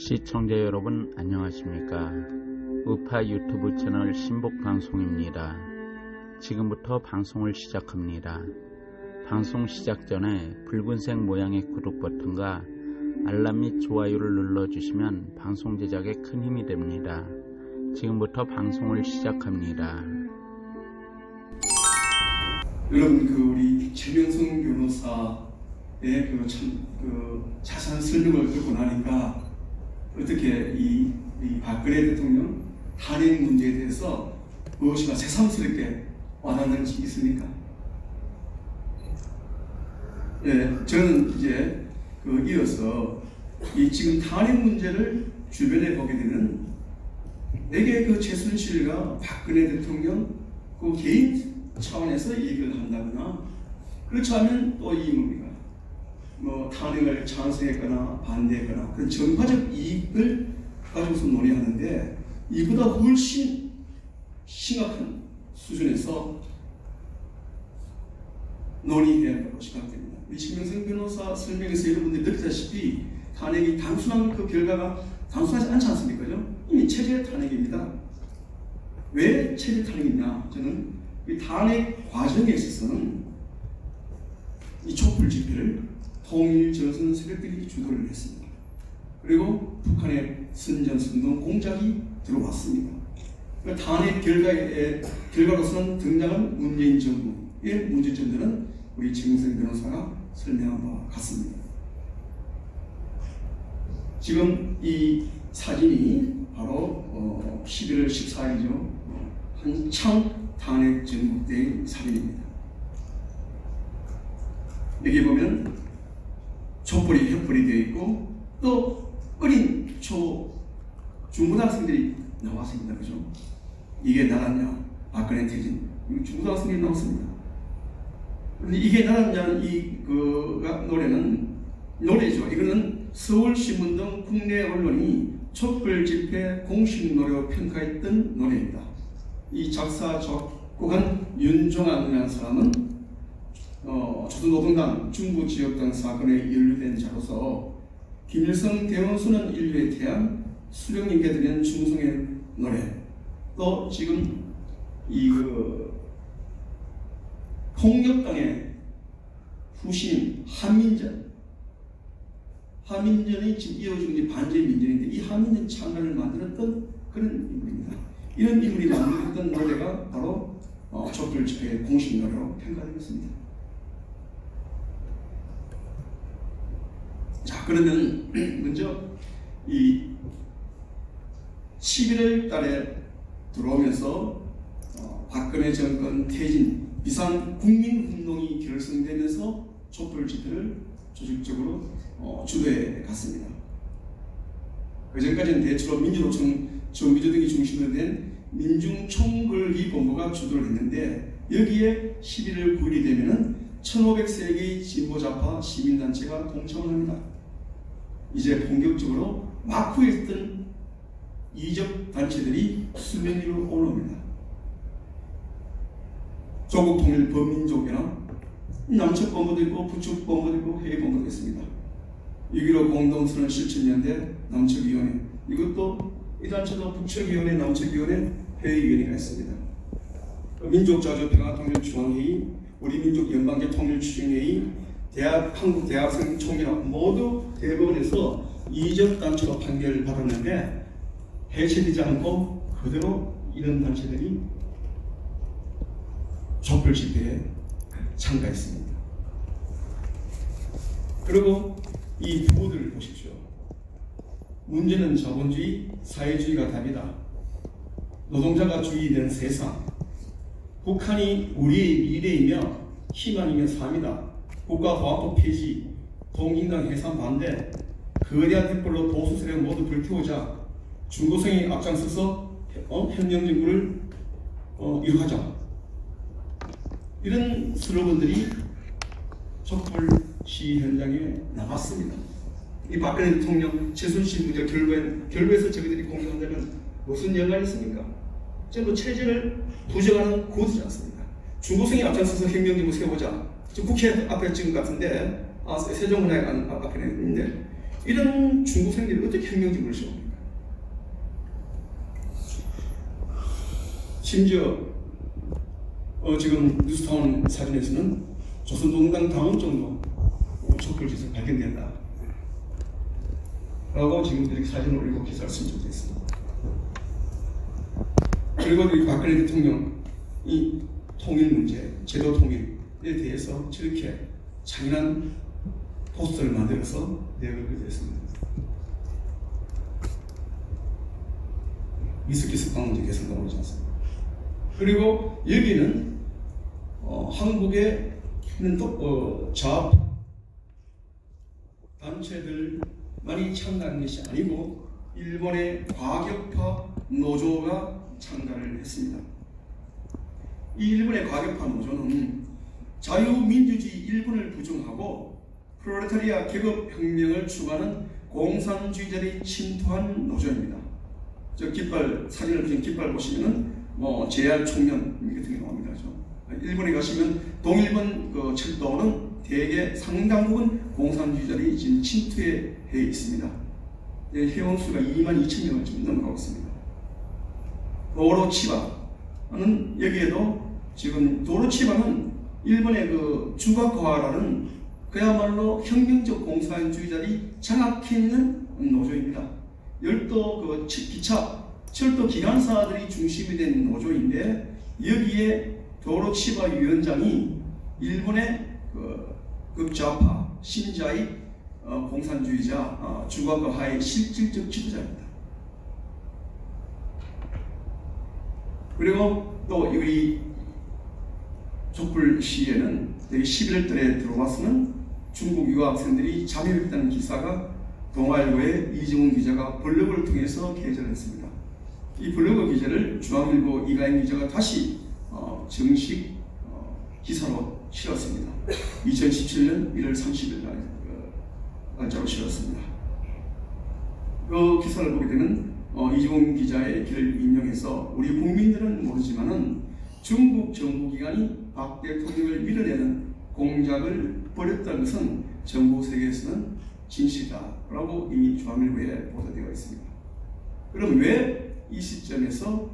시청자 여러분 안녕하십니까. 우파 유튜브 채널 신복방송입니다. 지금부터 방송을 시작합니다. 방송 시작 전에 붉은색 모양의 구독 버튼과 알람 및 좋아요를 눌러주시면 방송 제작에 큰 힘이 됩니다. 지금부터 방송을 시작합니다. 여러분 우리 최명성 변호사의 자세한 설명을 듣고 나니까 어떻게 이 박근혜 대통령 탄핵 문제에 대해서 무엇이나 새삼스럽게 와닿는지 있습니까? 네, 저는 이제 이어서 이 지금 탄핵 문제를 주변에 보게 되는 내게 최순실과 박근혜 대통령 개인 차원에서 얘기를 한다거나 그렇지 않으면 또 이 뭡니까? 탄핵을 찬성했거나 반대했거나 그런 정파적 이익을 가지고서 논의하는데 이보다 훨씬 심각한 수준에서 논의해야 한다고 생각됩니다. 이 최명성 변호사 설명에서 여러분들이 느끼다시피 탄핵이 단순한 결과가 단순하지 않지 않습니까? 이미 체제 탄핵입니다. 왜 체제 탄핵이냐? 저는 이 탄핵 과정에 있어서는 이 촛불 집회를 통일 저선 세력들이 주도를 했습니다. 그리고 북한의 선전선동 공작이 들어왔습니다. 탄핵 결과로서는 등장한 문재인 정부의 문제점들은 우리 최명성 변호사가 설명한 바와 같습니다. 지금 이 사진이 바로 11월 14일이죠. 한창 탄핵 전국대의 사진입니다. 여기 보면 촛불이 횃불이 되어 있고 또 어린 중고등학생들이 나왔습니다. 그죠? 이게 나라냐? 박근혜 퇴진. 중고등학생들이 나왔습니다. 근데 이게 나라냐는 노래는 노래죠. 이거는 서울신문 등 국내 언론이 촛불 집회 공식 노래로 평가했던 노래입니다. 이 작사 작곡한 윤종환이라는 사람은 조선노동당 중부지역당 사건에 연루된 자로서 김일성 대원수는 인류에 태양 수령님께 드리는 충성의 노래 또 지금 통역당의 후신 한민전이 지금 이어지는 반전 민전인데 이 한민전 창간을 만들었던 그런 인물입니다. 이런 인물이 만들었던 노래가 바로 촛불 집회의 공식 노래로 평가되었습니다. 자, 그러면 먼저 이 11월 달에 들어오면서 박근혜 정권 퇴진 비상 국민운동이 결성되면서 촛불 집회를 조직적으로 주도해 갔습니다. 그전까지는 대체로 민주노총 정비조 등이 중심으로 된 민중총궐기본부가 주도를 했는데 여기에 11월 9일이 되면은 1500세기의 진보좌파 시민단체가 동참을 합니다. 이제 본격적으로 막후에 있던 이적 단체들이 수면 위로 올라옵니다. 조국통일 범민족이나 남측본부도 있고 북측본부도 있고 회의본부도 있습니다. 6.15 공동선언 실천연대 남측위원회 이것도 이 단체도 북측위원회 남측위원회 회의위원회가 있습니다. 민족자주평화통일중앙회의 우리민족연방제통일추진회의 한국대학생 총연합 모두 대법원에서 이적 단체로 판결을 받았는데 해체되지 않고 그대로 이런 단체들이 촛불 집회에 참가했습니다. 그리고 이 부부들을 보십시오. 문제는 자본주의, 사회주의가 답이다. 노동자가 주의된 세상. 북한이 우리의 미래이며 희망이며 삶이다. 국가보안법 폐지, 동진당 해산 반대, 거대한 횃불로 보수 세력 모두 불태우자. 중고생이 앞장서서 혁명정부를 이루하자. 이런 슬로건들이 촛불 시위 현장에 나왔습니다. 이 박근혜 대통령 최순실 문제 결부에서 저희들이 공격한다면 무슨 연관이 있습니까? 전부 체제를 부정하는 구호지 않습니까? 중고생이 앞장서서 혁명정부 세워보자. 지금 국회 앞에 찍은 것 같은데 세종문화회 앞에 있는데 이런 중국생들이 어떻게 혁명적으로 세웁니까? 심지어 지금 뉴스타운 사진에서는 조선동당 당원정도 촛불짓을 발견된다 라고 지금 이렇게 사진을 올리고 기사를 쓴 적도 있습니다. 그리고 이 박근혜 대통령이 통일 문제, 제도 통일에 대해서 저렇게 잔인한 포스터를 만들어서 내걸게 됐습니다. 미스키 습관 문제 개선 나오지 않습니다. 그리고 여기는 한국에 있는 좌파 단체들만이 참가한 것이 아니고 일본의 과격파 노조가 참가를 했습니다. 이 일본의 과격파 노조는 자유민주주의 일본을 부정하고 프롤레타리아 계급혁명을 추구하는 공산주의자들이 침투한 노조입니다. 저 깃발 사진을 보신 깃발 보시면은 JR 총련 같은 게 나옵니다. 일본에 가시면 동일본 그 철도는 대개 상당 부분 공산주의자들이 지금 침투해 있습니다. 회원수가 22,000명을 좀 넘어가고 있습니다. 도로치바는 여기에도 지금 도로치바는 일본의 그 주가코하라는 그야말로 혁명적 공산주의자들이 장악해 있는 노조입니다. 열도 그 기차 철도 기관사들이 중심이 된 노조인데 여기에 도로치바 위원장이 일본의 극좌파 신자의 공산주의자 주가코하의 실질적 지도자입니다. 그리고 또 우리 촛불 시위에는 11월 달에 들어와서는 중국 유학생들이 참여했다는 기사가 동아일보의 이정훈 기자가 블로그를 통해서 게재했습니다. 이 블로그 기자를 중앙일보 이가인 기자가 다시 정식 기사로 실었습니다. 2017년 1월 30일 날짜로 실었습니다. 그 기사를 보게 되면 이정훈 기자의 글을 인용해서 우리 국민들은 모르지만은 중국 정부기관이 박 대통령을 밀어내는 공작을 벌였다는 것은 정부 세계에서는 진실이다라고 이미 중앙일보에 보도되어 있습니다. 그럼 왜 이 시점에서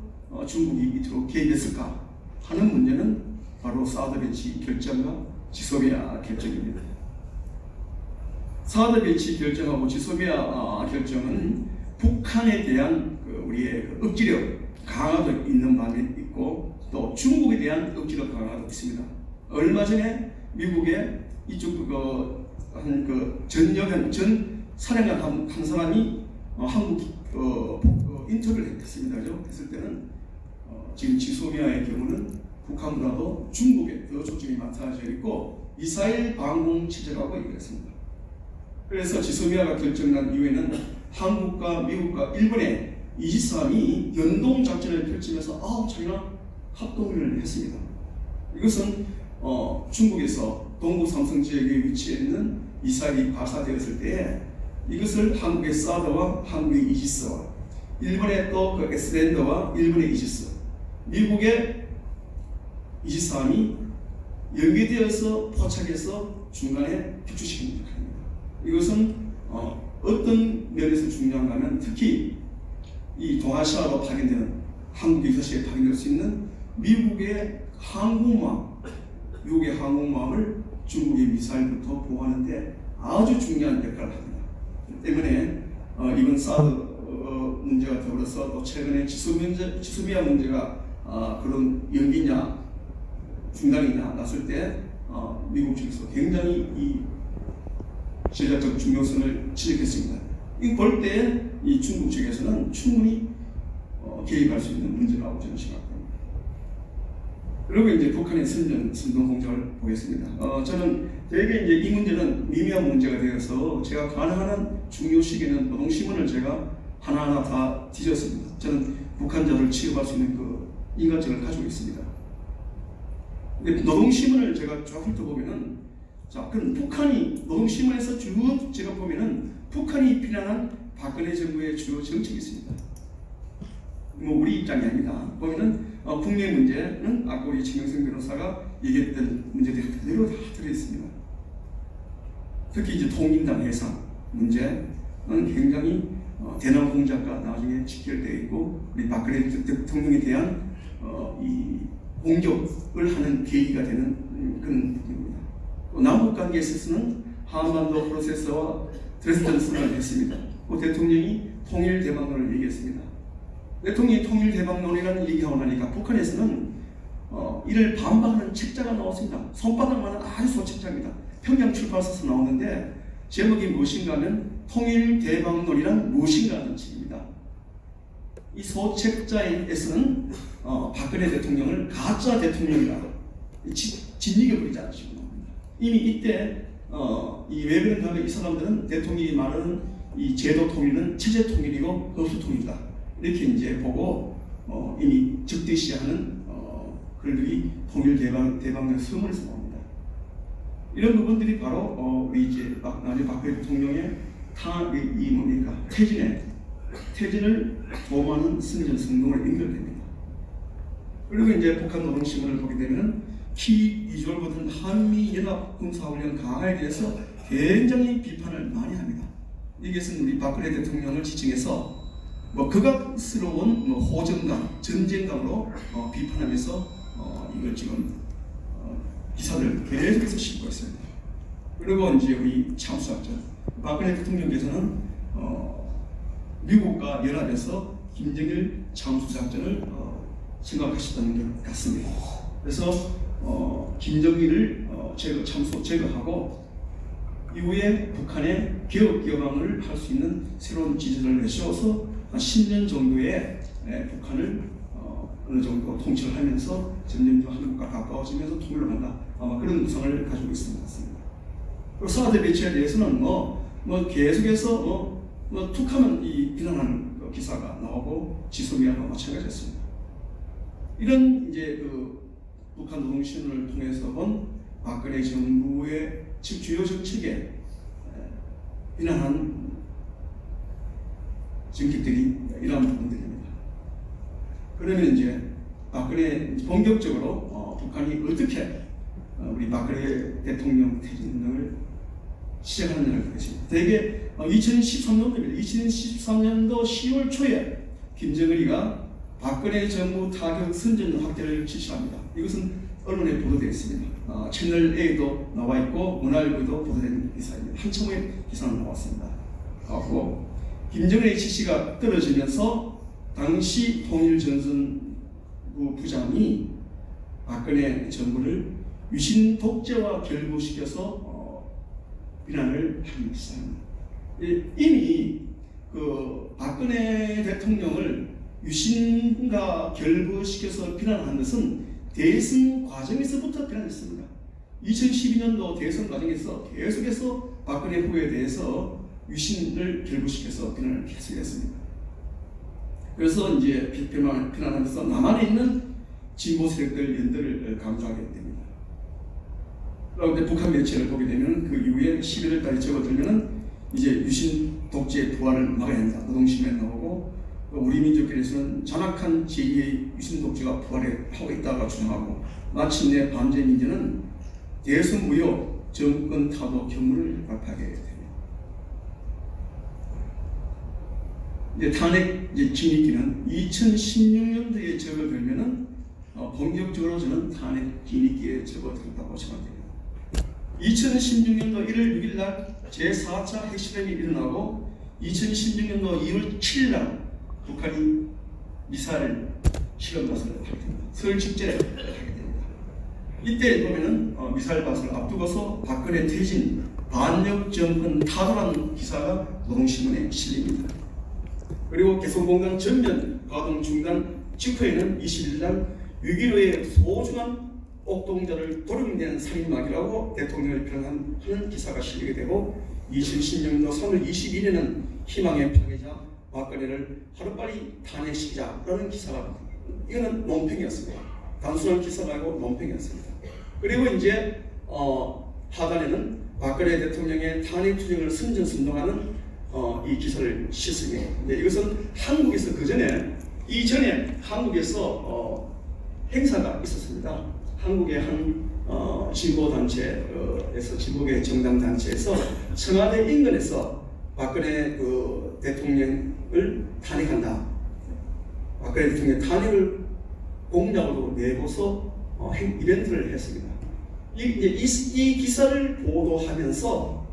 중국이 이토록 개입했을까 하는 문제는 바로 사드 배치 결정과 지소미아 결정입니다. 사드 배치 결정하고 지소미아 결정은 북한에 대한 우리의 억지력 강화도 있는 반면에 있고 또 중국에 대한 억지력 강화도 있습니다. 얼마 전에 미국의 이쪽 전 사령관 한 사람이 한국 인터뷰를 했습니다. 했을 때는 지금 지소미아의 경우는 북한보다도 중국에 더 초점이 맞춰져 있고 미사일 방공 체제라고 얘기했습니다. 그래서 지소미아가 결정난 이후에는 한국과 미국과 일본의 이지스함이 연동 작전을 펼치면서 자기가 합동을 했습니다. 이것은 중국에서 동부 삼성 지역에 위치해 있는 미사일이 발사되었을 때 이것을 한국의 사드와 한국의 이지스와 일본의 또 그 에스랜더와 일본의 이지스, 미국의 이지스함이 연계되어서 포착해서 중간에 격추시키는 역할입니다. 이것은 어떤 면에서 중요한가 하면 특히 이 동아시아로 파견되는 한국의 서시에 파견될 수 있는 미국의 항공모함을 중국의 미사일부터 보호하는데 아주 중요한 역할을 합니다. 때문에 이번 사드 문제가 더불어서 또 최근에 지소미아 문제가 그런 연기냐 중단이냐 났을 때 미국 측에서 굉장히 이 전략적 중요성을 지적했습니다. 이거 볼 때 이 중국 측에서는 충분히 개입할 수 있는 문제라고 저는 생각합니다. 그리고 이제 북한의 선전 공작을 보겠습니다. 저는 되게 이제 이 문제는 미미한 문제가 되어서 제가 가능한 중요 시기에는 노동신문을 제가 하나하나 다 뒤졌습니다. 저는 북한자를 취급할 수 있는 그 인간성을 가지고 있습니다. 근데 노동신문을 제가 쭉 훑어보면은 그럼 북한이 노동신문에서 쭉 제가 보면은 북한이 비난한 박근혜 정부의 주요 정책이 있습니다. 우리 입장이 아니다. 보면은 국내 문제는 아까 우리 진경생 변호사가 얘기했던 문제들이 그대로 다 들어있습니다. 특히 이제 통일당 해상 문제, 굉장히 대남 공작과 나중에 직결되어 있고 우리 박근혜 대통령에 대한 이 공격을 하는 계기가 되는 그런 부분입니다. 남북 관계에 있어서는 한반도 프로세서와 드레스덴 선언을 했습니다. 그 대통령이 통일 대박론을 얘기했습니다. 대통령이 통일 대박론이라는 얘기하고 나니까 북한에서는 이를 반박하는 책자가 나왔습니다. 손바닥만한 아주 소책자입니다. 평양 출판사에서 나오는데 제목이 무엇인가 하면 통일 대박론이란 무엇인가 하는 책입니다. 이 소책자에서는 박근혜 대통령을 가짜 대통령이라 짓이겨버리지 않으시고 나옵니다. 이미 이때 이 외교는 다음에 이 사람들은 대통령이 말하는 이 제도 통일은 체제 통일이고 흡수 통일이다. 이렇게 이제 보고 이미 즉대시하는 글들이 통일 대박론 서문에서 나옵니다. 이런 부분들이 바로 우리 이제 나중에 박근혜 대통령의 이 뭡니까 퇴진을 도모하는 승전승동을 연결됩니다. 그리고 이제 북한 노동신문을 보게 되면 키 비주얼보다는 한미연합 군사훈련 강화에 대해서 굉장히 비판을 많이 합니다. 이것은 우리 박근혜 대통령을 지칭해서 극악스러운 호전감, 전쟁감으로 비판하면서 이걸 지금 기사를 계속해서 싣고 있습니다. 그리고 이제 우리 참수작전, 박근혜 대통령께서는 미국과 연합해서 김정일 참수작전을 생각하셨다는 것 같습니다. 그래서 김정일을 제거하고 이후에 북한의 개혁개방을 할 수 있는 새로운 지지를 내세워서 한 10년 정도의 북한을 어느 정도 통치를 하면서 점점 한국과 가까워지면서 통일을 한다. 아마 그런 구상을 가지고 있는 것 같습니다. 그리고 사드 배치에 대해서는 계속해서 툭하면 이 비난하는 기사가 나오고 지소미아와 마찬가지였습니다. 이런 이제 북한 노동신문을 통해서 본 박근혜 정부의 주요 정책에 비난한 정책들이 이러한 부분들입니다. 그러면 이제 박근혜 본격적으로 북한이 어떻게 우리 박근혜 대통령 퇴진운동을 시작하느냐를 보겠습니다. 대개 2013년도입니다. 2013년도 10월 초에 김정일이가 박근혜 정부 타격 선전 확대를 지시합니다. 이것은 언론에 보도되어 있습니다. 채널 A도 나와 있고 문화일보도 보도된 기사입니다. 한참의 기사는 나왔습니다. 하고 김정일의 지시가 떨어지면서 당시 통일전선부 부장이 박근혜 정부를 위신 독재와 결부시켜서 비난을 하기 시작합니다. 이미 박근혜 대통령을 유신과 결부시켜서 비난한 것은 대선 과정에서부터 비난했습니다. 2012년도 대선 과정에서 계속해서 박근혜 후보에 대해서 유신을 결부시켜서 비난을 계속했습니다. 그래서 이제 비난하면서 남한에 있는 진보 세력들 연대를 강조하게 됩니다. 그런데 북한 매체를 보게 되면 그 이후에 11월 달에 접어들면은 이제 유신 독재 부활을 막아야 한다. 노동신문에 나오고 우리 민족끼리서는 잔악한 제2의 유신 독재가 부활하고 있다고 주장하고 마침내 반제민주는 대선 무효 정권 타도 경무를 발표하게 됩니다. 이제 탄핵 진입기는 2016년도에 접어들면은 본격적으로 저는 탄핵 진입기에 접어들었다고 생각합니다. 2016년도 1월 6일 날 제4차 핵실험이 일어나고 2016년도 2월 7일 날 북한이 미사일 실험 발사를 하게 됩니다. 설 축제를 하게 됩니다. 이때 보면은 미사일 발사를 앞두고서 박근혜 퇴진 반역 정권 타도라는 기사가 노동신문에 실립니다. 그리고 개성공단 전면 가동 중단 직후에는 21일 날 6.15의 소중한 옥동자를 도륙낸 살인마귀라고 대통령을 비난하는 기사가 실리게 되고 2016년도 3월 22일에는 희망의 파괴자 박근혜를 하루빨리 탄핵시키자라는 기사가 이거는 논평이었습니다. 단순한 기사가 아니고 논평이었습니다. 그리고 이제 하단에는 박근혜 대통령의 탄핵 투쟁을 선전선동하는 이 기사를 싣습니다. 근데 이것은 한국에서 이전에 한국에서 행사가 있었습니다. 한국의 한 진보단체에서 진보계 정당단체에서 청와대 인근에서 박근혜 그 대통령을 탄핵한다. 박근혜 대통령 탄핵을 공약으로 내고서 이벤트를 했습니다. 이 기사를 보도하면서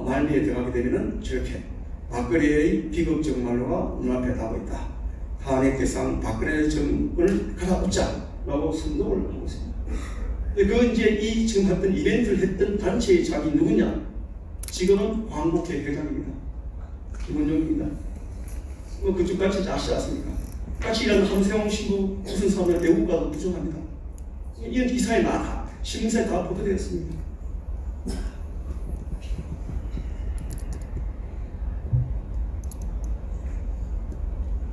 말미에 들어가게 되면은 저렇게 박근혜의 비극적 말로가 눈앞에 나고 있다. 탄핵 대상 박근혜 정권을 갈아엎자라고 선동을 하고 있습니다. 그 이제 이 지금 했던 이벤트를 했던 단체의 장이 누구냐? 지금은 광복회 회장입니다. 김원정입니다. 그쪽 같이 아시지 않습니까? 같이 일하는 함세용 신부 무슨 사람을 애국가도 부정합니다. 이런 기사에 다 신문사에 다 보도되었습니다.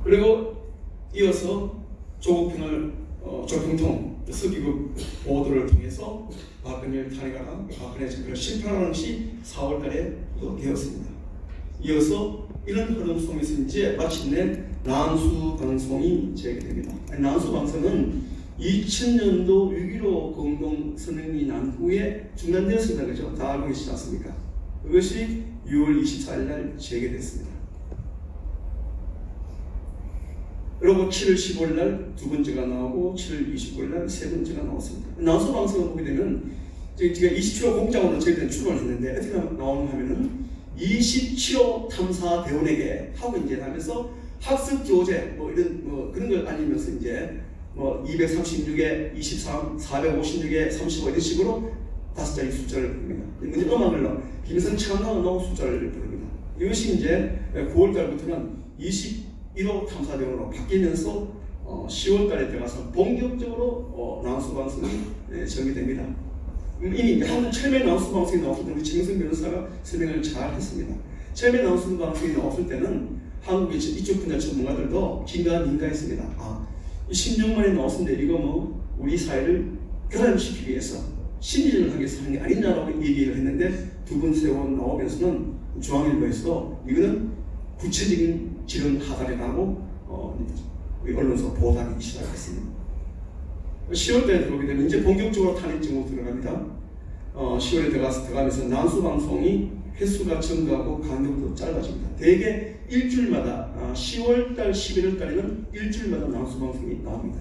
그리고 이어서 조국평을 조평통 서기국 보도를 통해서 박근혜를 탄핵하라, 박근혜 정권을 심판하는 것이 4월달에 되었습니다. 이어서 이런 흐름 속에서 이제 마침내 난수 방송이 재개됩니다. 난수 방송은 2000년도 6.15 공동선언이 난 후에 중단되었습니다. 그죠? 다 알고 계시지 않습니까? 그것이 6월 24일 날 재개됐습니다. 그리고 7월 15일 날 두 번째가 나오고 7월 25일 날 세 번째가 나왔습니다. 난수 방송을 보게 되면 제가 27호 공장으로 저희들은 출발을 했는데 어떻게 나오는가 하면은 27호 탐사 대원에게 하고 이제 하면서 학습 교재 뭐 이런 그런 걸 알리면서 이제 236에 23, 456에 35 이런 식으로 5자리 숫자를 부릅니다. 이제 음악을로 김선 창강을 넣은 숫자를 부릅니다. 이것이 이제 9월달부터는 21호 탐사대원으로 바뀌면서 10월달에 들어가서 본격적으로 나우스 방송이 전개됩니다. 이미 한국 처음에 나우스 방송이 나왔을 때는 정성 변호사가 설명을 잘 했습니다. 처음에 나우스 방송이 나왔을 때는 한국의 이쪽 분야 전문가들도 긴가민가했습니다. 이 16만에 나왔는데 이거 뭐 우리 사회를 교란시키기 위해서 심리전을 하기 위해서 한 게 아니냐라고 얘기를 했는데 두 번 세월 나오면서는 중앙일보에서 이거는 구체적인 지론 하달이라고 언론에서 보도하기 시작했습니다. 10월달에 들어오게 되면 이제 본격적으로 탄핵적으로 들어갑니다. 10월에 들어가면서 난수 방송이 횟수가 증가하고 간격도 짧아집니다. 대개 일주일마다 10월달, 11월달에는 일주일마다 난수 방송이 나옵니다.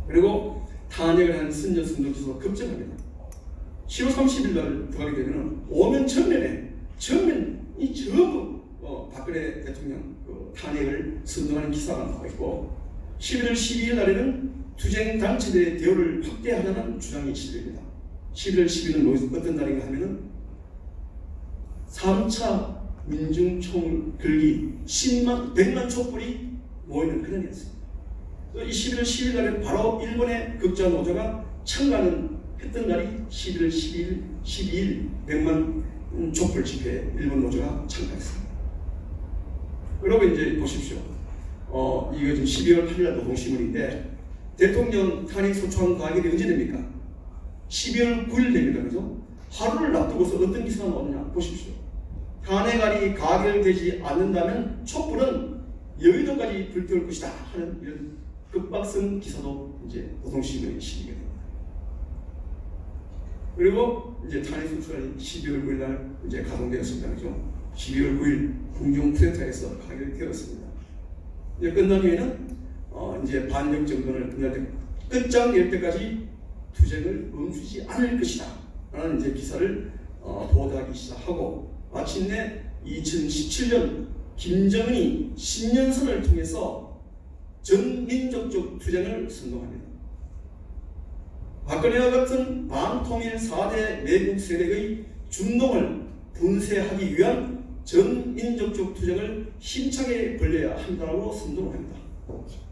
그리고 탄핵을 한 선전 선동 기수가 급증합니다. 10월 30일 날 들어가게 되면 오면 전면이 전부 박근혜 대통령 탄핵을 선동하는 기사가 나와 있고 11월 12일 날에는 투쟁 단체들의 대우를 확대하자는 주장이 실립니다. 11월 12일은 어떤 날인가 하면은 3차 민중총 걸기 100만 촛불이 모이는 그런 해였습니다. 이 11월 10일 날에 바로 일본의 극자 노조가 참가는 했던 날이 11월 12일 100만 촛불 집회에 일본 노조가 참가했습니다. 그리고 이제 보십시오. 이거 지금 12월 8일 날 노동신문인데 대통령 탄핵 소추안 가결이 언제 됩니까? 12월 9일 됩니다. 그죠? 하루를 앞두고서 어떤 기사가 나오느냐 보십시오. 탄핵안이 가결되지 않는다면 촛불은 여의도까지 불태울 것이다 하는 이런 급박성 기사도 이제 노동신문에 실리게 됩니다. 그리고 이제 탄핵 소추안이 12월 9일 날 이제 가동되었습니다. 그죠? 12월 9일 궁중 쿠데타에서 가결되었습니다. 이제 끝난 후에는 이제 반역 정권을 끝날 때 끝장 낼 때까지 투쟁을 멈추지 않을 것이다 라는 이제 기사를 보도하기 시작하고 마침내 2017년 김정은이 신년선을 통해서 전민족적 투쟁을 선동합니다. 박근혜와 같은 반통일 4대 매국 세력의 준동을 분쇄하기 위한 전민족적 투쟁을 힘차게 벌려야 한다고 선동을 합니다.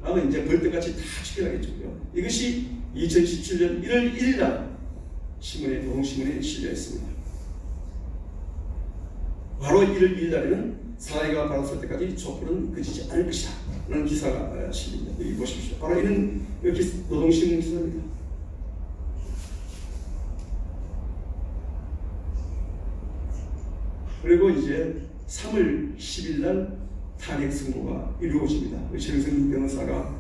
그러면 이제 벌떼같이 다 지켜야겠죠. 이것이 2017년 1월 1일 날 신문에 노동신문에 실려 있습니다. 바로 1월 1일 날에는 사회가 바라설 때까지 촛불은 그치지 않을 것이다 라는 기사가 실립니다. 여기 보십시오. 바로 이런 노동신문 기사입니다. 그리고 이제 3월 10일 날 탄핵 선고가 이루어집니다. 최영선 변호사가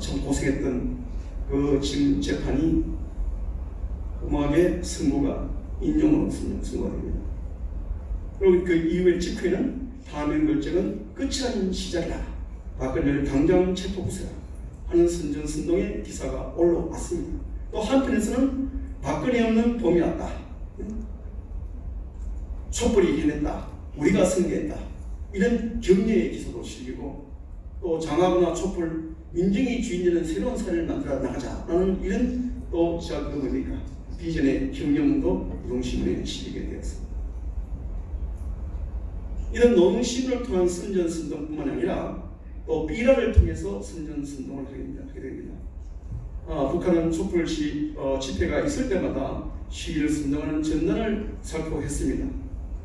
참 고생했던 그 지금 재판이 음악의 선고가 인용으로 선고가 됩니다. 그리고 그 이후에 직후에는 파면 결정은 끝이 아닌 시작이다. 박근혜를 당장 체포하세요 하는 선전선동의 기사가 올라왔습니다. 또 한편에서는 박근혜 없는 봄이 왔다. 촛불이 해냈다. 우리가 승리했다. 이런 격려의 기사도 실리고 또 장하거나 촛불 민중이 주인되는 새로운 사회를 만들어 나가자라는 이런 또 그 뭡니까 비전의 격려문도 노동신문에 실리게 되었습니다. 이런 노동신문을 통한 선전선동뿐만 아니라 또 삐라를 통해서 선전선동을 하게 됩니다. 북한은 촛불 집회가 있을 때마다 시위를 선동하는 전단을 살펴했습니다.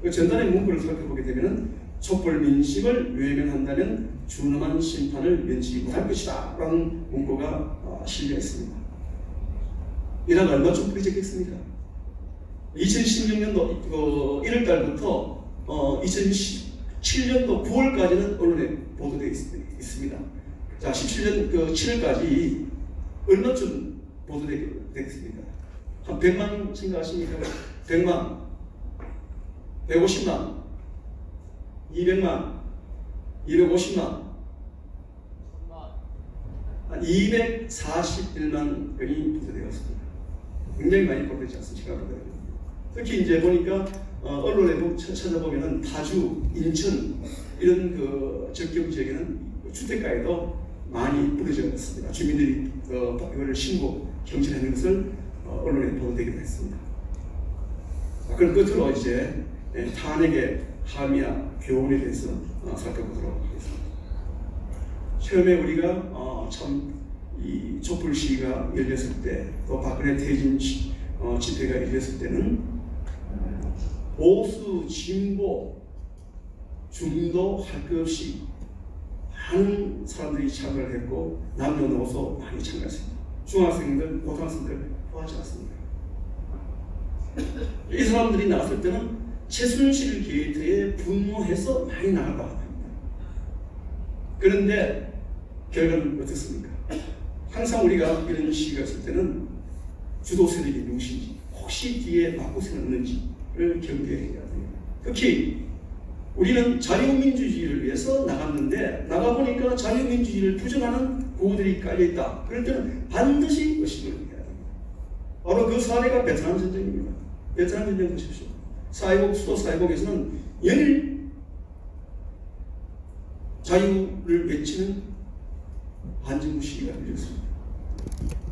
그 전단의 문구를 살펴보게 되면 촛불 민심을 외면한다면 준엄한 심판을 면치 못할 것이다 라는 문구가 실려 있습니다. 이란 얼마쯤 뿌리졌겠습니까? 2016년도 1월달부터 2017년도 9월까지는 언론에 보도되어 있습니다. 자, 17년 7월까지 얼마쯤 보도되겠습니까? 한 100만 생각하십니까? 100만, 150만, 200만, 250만, 한 241만 건이 보도되었습니다. 굉장히 많이 보도되지 않습니까? 특히 이제 보니까 언론에 찾아보면은 파주, 인천 이런 그 적경 지역에는 주택가에도 많이 뿌려져 있습니다. 주민들이 이거를 신고 경찰하는 것을 언론에 보도되기도 했습니다. 그럼 끝으로 이제 탄핵의 함의와 교훈에 대해서 살펴보도록 하겠습니다. 처음에 우리가 참 이 촛불 시위가 열렸을 때, 또 박근혜 퇴진 집회가 열렸을 때는 보수, 진보, 중도 할 것 없이 많은 사람들이 참여를 했고 남녀노소 많이 참여했습니다. 중학생들, 고등학생들 포함하지 않습니다. 이 사람들이 나왔을 때는 최순실 게이트에 분노해서 많이 나갔다고 합니다. 그런데 결과는 어떻습니까? 항상 우리가 이런 시기가 있을 때는 주도 세력이 누구신지, 혹시 뒤에 맞고세는 없는지를 경계해야 됩니다. 특히 우리는 자유민주주의를 위해서 나갔는데 나가보니까 자유민주주의를 부정하는 구호들이 깔려있다. 그럴 때는 반드시 의식을 해야 됩니다. 바로 그 사례가 베트남 전쟁입니다. 베트남 전쟁 보십시오. 수도 사이공에서는 연일 자유를 외치는 반정부 시위가 열렸습니다.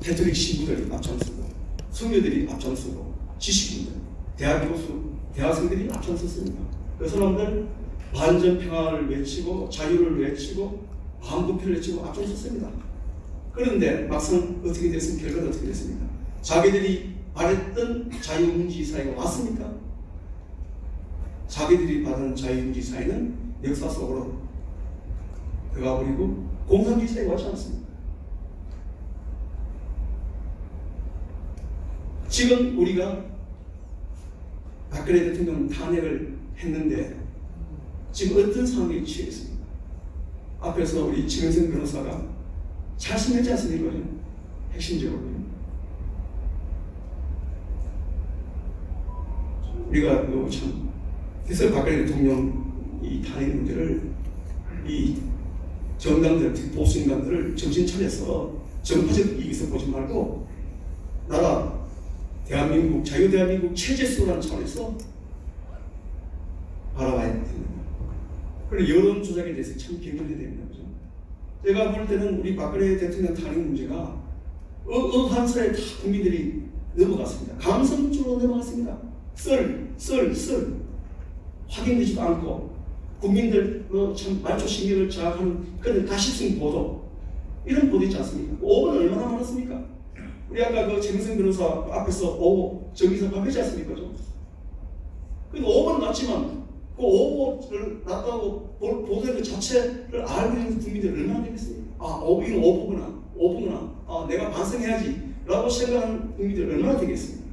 캐톨릭 신부들이 앞장서고 성녀들이 앞장서고 지식인들, 대학 교수, 대학생들이 앞장섰습니다. 그 사람들 반전 평화를 외치고 자유를 외치고 반부패를 외치고 앞장섰습니다. 그런데 막상 어떻게 됐습니까? 결과는 어떻게 됐습니까? 자기들이 바랬던 자유민주주의 사회가 왔습니까? 자기들이 받은 자유민주주의 사회는 역사 속으로 들어가버리고 공산주의 사회가 왔지 않습니까? 지금 우리가 박근혜 대통령 탄핵을 했는데 지금 어떤 상황에 취했습니까? 앞에서 우리 지명생 변호사가 잘 설명했지 않습니까? 핵심적으로 우리가 참 그래서 박근혜 대통령 이 탄핵 문제를 이 정당들, 특히 보수인간들을 정신 차려서 정파적 이익에서 보지 말고 나라 대한민국, 자유대한민국 체제 속이라는 차원에서 바라봐야 됩니다. 그리고 여론 조작에 대해서 참 경계해야 됩니다. 그죠? 제가 볼 때는 우리 박근혜 대통령 탄핵 문제가 한 살에 다 국민들이 넘어갔습니다. 감성적으로 넘어갔습니다. 썰 확인되지도 않고 국민들 참 말초신경을 자극하는 그런 가십성 보도 이런 보도 있지 않습니까? 5번은 얼마나 많았습니까? 우리 아까 그 정성 변호사 앞에서 정의사 발표했지 않습니까? 그 5번 났지만 그 5번을 났다고 보도된 그 자체를 알고 있는 국민들 얼마나 되겠습니까? 이거 5번구나. 내가 반성해야지 라고 생각하는 국민들 얼마나 되겠습니까?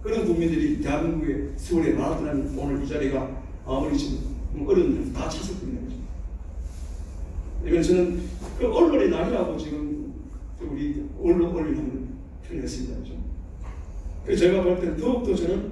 그런 국민들이 대한민국의 세월에 많았다는 오늘 이 자리가 아무리 지금 어려운 데서 다 찼었거든요. 이건 저는 그 언론의 날이라고 지금 우리 언론을 표현했습니다. 그래서 제가 볼 때는 더욱더 저는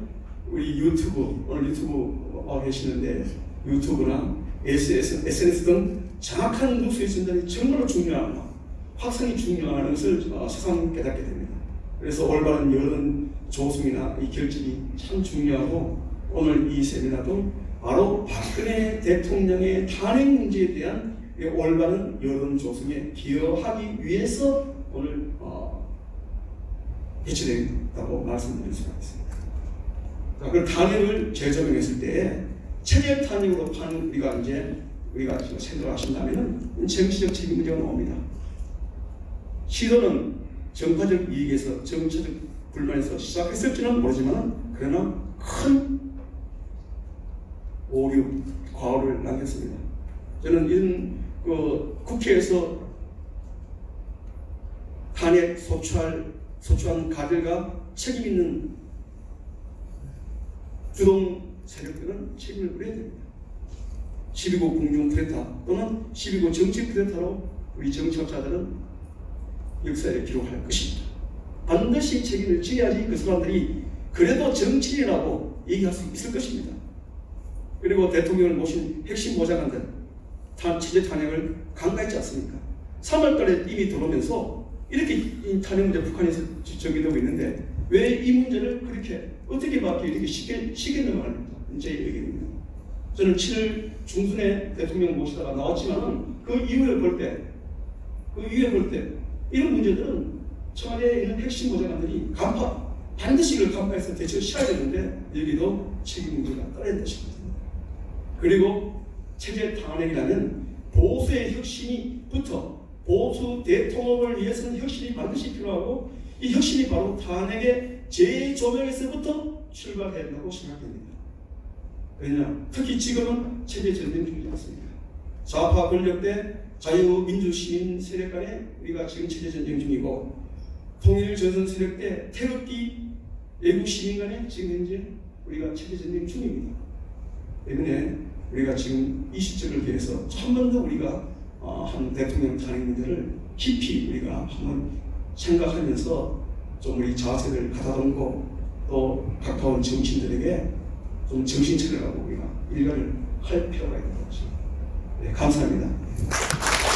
우리 유튜브, 오늘 유튜브 계시는데 유튜브나 SNS 등 정확한 뉴스의 전달이 정말로 중요하구나, 확산이 중요한 것을 새삼 깨닫게 됩니다. 그래서 올바른 여론 조성이나 이 결집이 참 중요하고, 오늘 이 세미나도 바로 박근혜 대통령의 탄핵 문제에 대한 올바른 여론 조성에 기여하기 위해서 오늘 개최된다고 말씀드릴 수가 있습니다. 그 탄핵을 재조명했을 때 체제 탄핵으로 판 우리가 지금 생각하신다면 정치적 책임 문제가 나옵니다. 시도는 정파적 이익에서 정치적 불만에서 시작했을지는 모르지만 그러나 큰 오류, 과오를 남겼습니다. 저는 이런 국회에서 탄핵 소추한 가들과 책임 있는 주동 세력들은 책임을 물어야 됩니다. 12구 공중 쿠데타 또는 12구 정치 쿠데타로 우리 정치학자들은 역사에 기록할 것입니다. 반드시 책임을 져야지 그 사람들이 그래도 정치인이라고 얘기할 수 있을 것입니다. 그리고 대통령을 모신 핵심 보좌관들 체제 탄핵을 강가했지 않습니까? 3월달에 이미 들어오면서 이렇게 이 탄핵 문제 북한에서 전개되고 있는데 왜 이 문제를 그렇게 어떻게 밖에 이렇게 쉽게 넘어가는가? 제 얘기입니다. 저는 7월 중순에 대통령을 모시다가 나왔지만 그 이후에 볼 때 이런 문제들은 청와대에 있는 핵심 보좌관들이 반드시 이걸 간파해서 대책을 취해야 되는데 여기도 책임 문제가 따라야 것입니다. 그리고 체제 탄핵이라는 보수의 혁신이 보수 대통합을 위해서는 혁신이 반드시 필요하고 이 혁신이 바로 탄핵의 재조명에서부터 출발해야 한다고 생각됩니다. 왜냐? 특히 지금은 체제 전쟁 중이지 않습니까? 좌파 권력대 자유민주시민 세력 간에 우리가 지금 체제 전쟁 중이고 통일전선 세력 대 태극기 외국 시민 간에 지금 현재 우리가 체제 전쟁 중입니다. 때문에 우리가 지금 이 시점을 기해서 한 번 더 우리가 한 대통령 탄핵 문제를 깊이 우리가 한번 생각하면서 좀 우리 자세를 가다듬고 또 가까운 정치인들에게 좀 정신 차리라고 우리가 일가를 할 필요가 있다고 생각합니다. 네, 감사합니다.